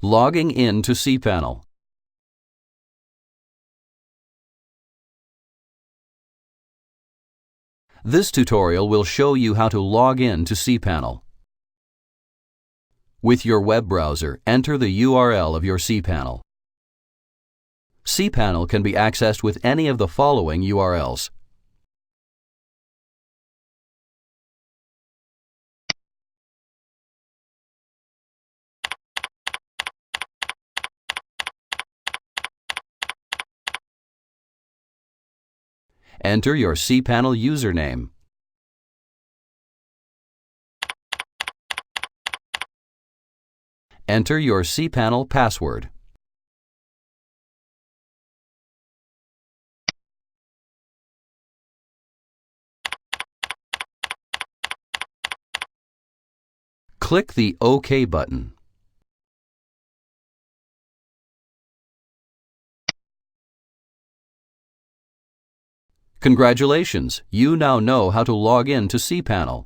Logging in to cPanel. This tutorial will show you how to log in to cPanel. With your web browser, enter the URL of your cPanel. cPanel can be accessed with any of the following URLs. Enter your cPanel username. Enter your cPanel password. Click the OK button. Congratulations! You now know how to log in to cPanel.